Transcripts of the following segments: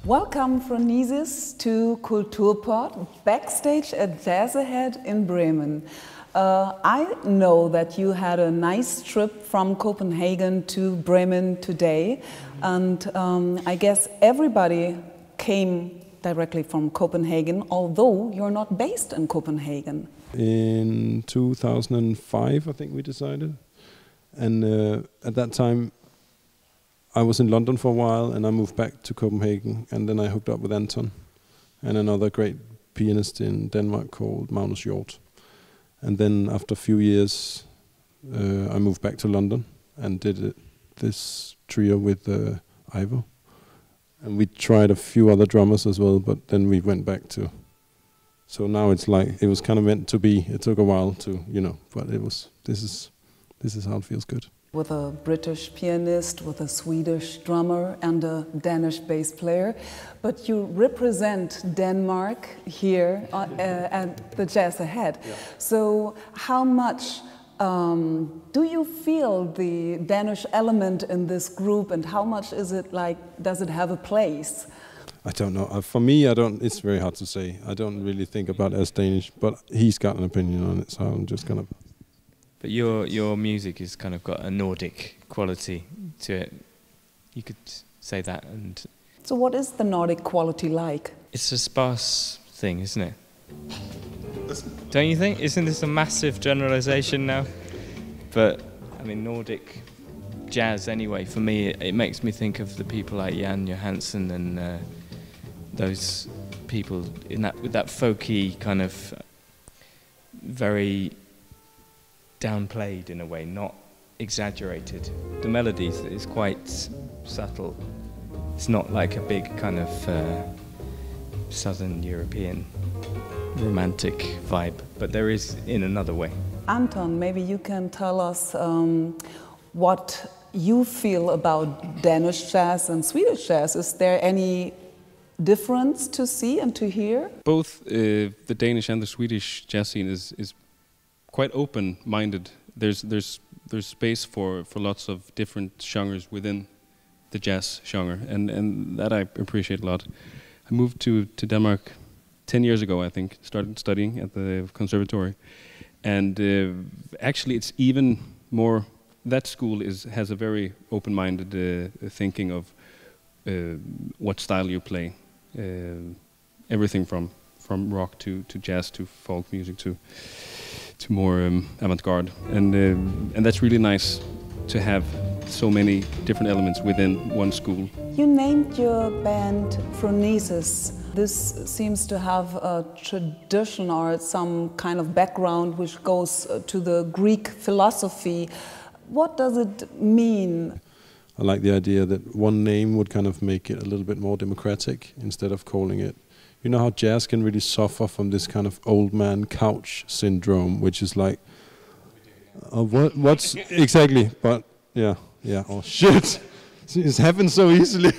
Welcome, Phronesis, to KulturPort, backstage at Jazzahead in Bremen. I know that you had a nice trip from Copenhagen to Bremen today, and I guess everybody came directly from Copenhagen, although you're not based in Copenhagen. In 2005, I think we decided, and at that time I was in London for a while, and I moved back to Copenhagen, and then I hooked up with Anton and another great pianist in Denmark called Magnus Hjort. And then after a few years, I moved back to London and did this trio with Ivo. And we tried a few other drummers as well, but then we went back to. So now it's like it was kind of meant to be. It took a while to, but it was. This is how it feels good. With a British pianist, with a Swedish drummer and a Danish bass player. But you represent Denmark here at the Jazzahead. Yeah. So how much do you feel the Danish element in this group, and how much is it like, does it have a place? I don't know. For me, it's very hard to say. I don't really think about it as Danish, but he's got an opinion on it, so I'm just gonna... But your music has kind of got a Nordic quality to it. You could say that. And so what is the Nordic quality like? It's a sparse thing, isn't it? Don't you think? Isn't this a massive generalization now? But I mean, Nordic jazz anyway, for me, it makes me think of the people like Jan Johansson and those people with that folky kind of very downplayed in a way, not exaggerated. The melody is quite subtle. It's not like a big kind of Southern European romantic vibe, but there is in another way. Anton, maybe you can tell us what you feel about Danish jazz and Swedish jazz. Is there any difference to see and to hear? Both the Danish and the Swedish jazz scene is quite open-minded. There's space for lots of different genres within the jazz genre, and that I appreciate a lot. I moved to Denmark 10 years ago, I think, started studying at the conservatory, and actually it's even more, that school has a very open-minded thinking of what style you play, everything from rock to jazz to folk music to more avant-garde, and that's really nice to have so many different elements within one school. You named your band Phronesis. This seems to have a tradition or some kind of background which goes to the Greek philosophy. What does it mean? I like the idea that one name would kind of make it a little bit more democratic instead of calling it. You know how jazz can really suffer from this kind of old man couch syndrome, which is like, what's exactly? But yeah. Oh shit! It's happened so easily.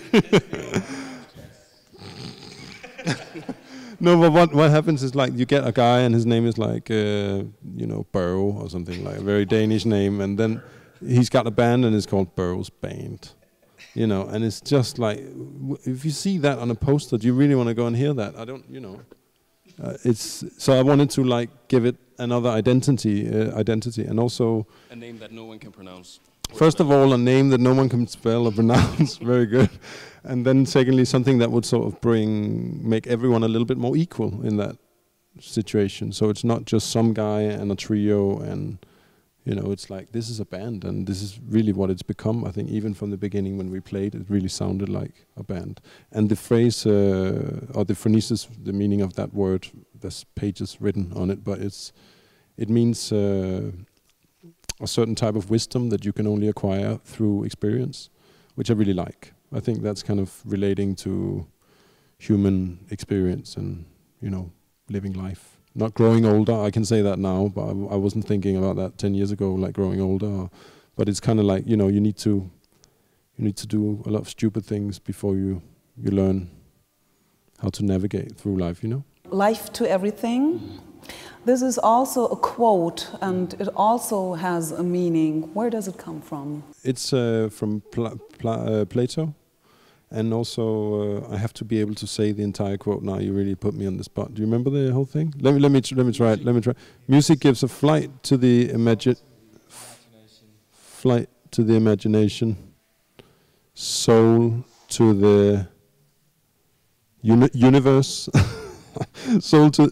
No, but what happens is like you get a guy and his name is like Burrow or something, like a very Danish name, and then he's got a band and it's called Burrow's Band. And it's just like, if you see that on a poster, do you really want to go and hear that? I don't, so I wanted to like give it another identity, and also a name that no one can pronounce. First of all, a name that no one can spell or pronounce, very good. And then secondly, something that would sort of make everyone a little bit more equal in that situation. So it's not just some guy and a trio and, it's like, this is a band, and this is really what it's become. I think even from the beginning when we played, it really sounded like a band. And the phrase, or the phronesis, the meaning of that word, there's pages written on it, but it means a certain type of wisdom that you can only acquire through experience, which I really like. I think that's kind of relating to human experience and, living life. Not growing older, I can say that now, but I wasn't thinking about that 10 years ago, like growing older. But it's kind of like, you need to do a lot of stupid things before you learn how to navigate through life, Life to everything. This is also a quote, and it also has a meaning. Where does it come from? It's from Plato, And also, I have to be able to say the entire quote now. You really put me on the spot. Do you remember the whole thing? Let me try it. Let me try. Music gives a flight to the flight to the imagination, soul to the universe,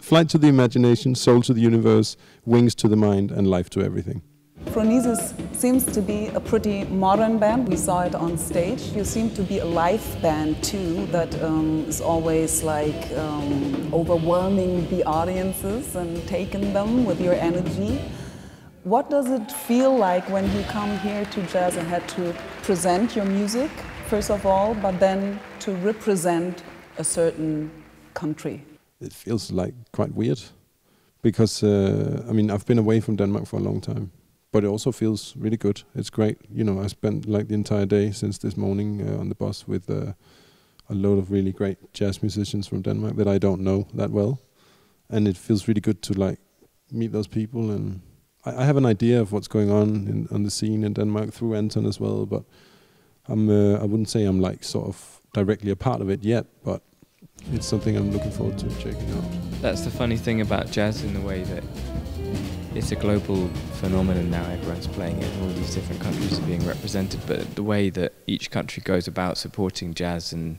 flight to the imagination, soul to the universe, wings to the mind, and life to everything. Phronesis seems to be a pretty modern band. We saw it on stage. You seem to be a live band too, that is always like overwhelming the audiences and taking them with your energy. What does it feel like when you come here to Jazzahead to present your music, first of all, but then to represent a certain country? It feels like quite weird because, I mean, I've been away from Denmark for a long time. But it also feels really good. It's great. You know, I spent like the entire day since this morning on the bus with a load of really great jazz musicians from Denmark that I don't know that well. And it feels really good to like meet those people. And I have an idea of what's going on the scene in Denmark through Anton as well. But I wouldn't say I'm like sort of directly a part of it yet. But it's something I'm looking forward to checking out. That's the funny thing about jazz in the way that it's a global phenomenon now. Everyone's playing it, all these different countries are being represented, but the way that each country goes about supporting jazz and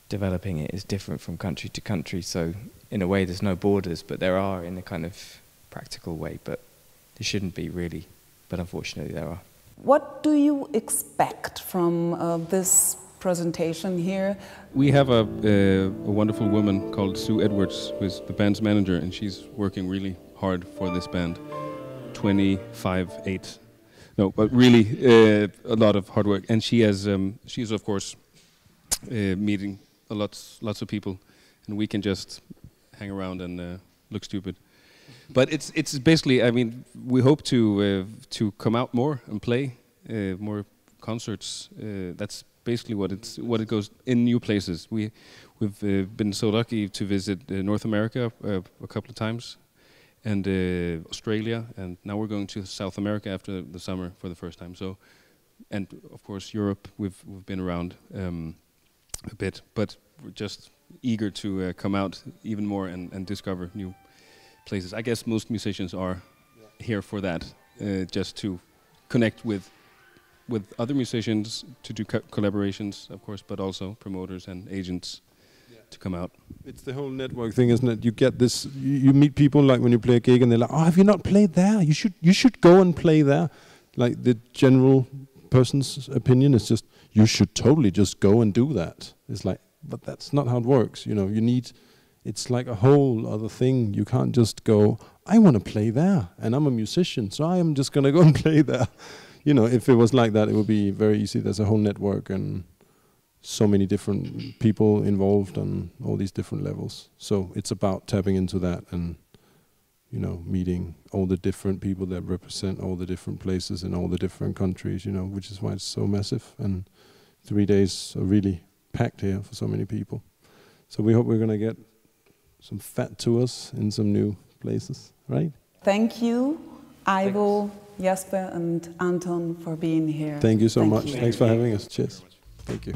developing it is different from country to country. So in a way there's no borders, but there are in a kind of practical way, but there shouldn't be really, but unfortunately there are. What do you expect from this presentation here? We have a wonderful woman called Sue Edwards, who is the band's manager, and she's working really hard for this band. 25/8. No, but really a lot of hard work. And she's of course meeting lots of people, and we can just hang around and look stupid. But it's basically, I mean, we hope to come out more and play more concerts. That's basically what it goes in new places. We've been so lucky to visit North America a couple of times, and Australia, and now we're going to South America after the summer for the first time. So, and of course Europe, we've been around a bit, but we're just eager to come out even more and discover new places. I guess most musicians are here for that, just to connect with other musicians, to do collaborations, of course, but also promoters and agents to come out. It's the whole network thing, isn't it? You get this, you meet people like when you play a gig and they're like, oh, have you not played there? You should go and play there. Like the general person's opinion is just, you should totally just go and do that. It's like, but that's not how it works. You know, it's like a whole other thing. You can't just go, I want to play there and I'm a musician, so I am just going to go and play there. You know, if it was like that, it would be very easy. There's a whole network and so many different people involved on all these different levels. So it's about tapping into that and, you know, meeting all the different people that represent all the different places in all the different countries, you know, which is why it's so massive. And 3 days are really packed here for so many people. So we hope we're going to get some fat tours in some new places, right? Thank you, Ivo, Jasper and Anton for being here. Thank you so much. Thanks for having us. Cheers. Thank you.